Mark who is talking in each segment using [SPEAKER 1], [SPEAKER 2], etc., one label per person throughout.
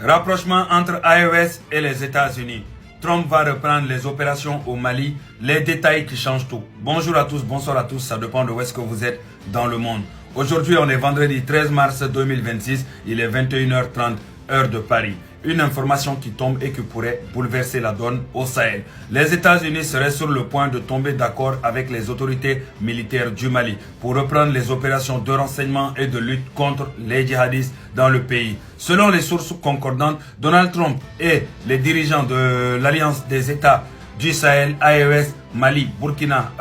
[SPEAKER 1] Rapprochement entre AES et les États-Unis. Trump va reprendre les opérations au Mali, les détails qui changent tout. Bonjour à tous, bonsoir à tous, ça dépend de où est-ce que vous êtes dans le monde. Aujourd'hui, on est vendredi 13 mars 2026, il est 21h30, heure de Paris. Une information qui tombe et qui pourrait bouleverser la donne au Sahel. Les États-Unis seraient sur le point de tomber d'accord avec les autorités militaires du Mali pour reprendre les opérations de renseignement et de lutte contre les djihadistes dans le pays. Selon les sources concordantes, Donald Trump et les dirigeants de l'Alliance des États du Sahel, AES, Mali, Burkina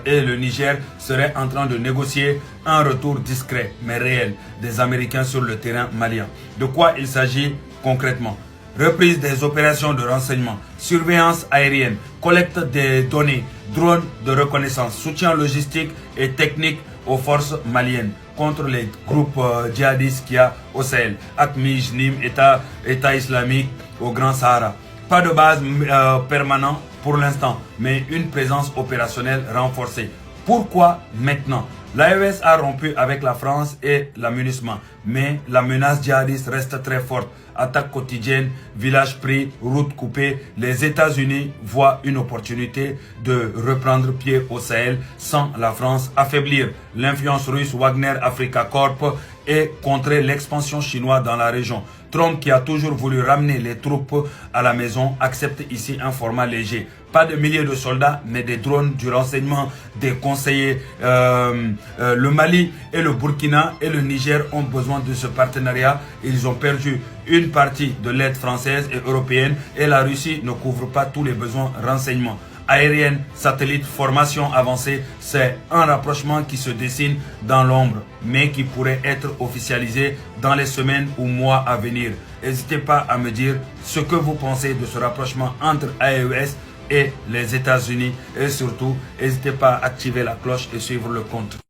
[SPEAKER 1] et le Niger seraient en train de négocier un retour discret mais réel des Américains sur le terrain malien. De quoi il s'agit concrètement? Reprise des opérations de renseignement, surveillance aérienne, collecte des données, drones de reconnaissance, soutien logistique et technique aux forces maliennes contre les groupes djihadistes qu'il y a au Sahel, AQMI, JNIM, État islamique au Grand Sahara. Pas de base permanente pour l'instant, mais une présence opérationnelle renforcée. Pourquoi maintenant? L'AES a rompu avec la France et la MINUSMA, mais la menace djihadiste reste très forte. Attaques quotidiennes, villages pris, routes coupées. Les États-Unis voient une opportunité de reprendre pied au Sahel sans la France, affaiblir l'influence russe Wagner Africa Corp et contrer l'expansion chinoise dans la région. Trump, qui a toujours voulu ramener les troupes à la maison, accepte ici un format léger. Pas de milliers de soldats, mais des drones, du renseignement, des conseillers. Le Mali et le Burkina et le Niger ont besoin de ce partenariat. Ils ont perdu une partie de l'aide française et européenne et la Russie ne couvre pas tous les besoins renseignement. Aérienne, satellite, formation avancée, c'est un rapprochement qui se dessine dans l'ombre, mais qui pourrait être officialisé dans les semaines ou mois à venir. N'hésitez pas à me dire ce que vous pensez de ce rapprochement entre AES et les États-Unis et surtout, n'hésitez pas à activer la cloche et suivre le compte.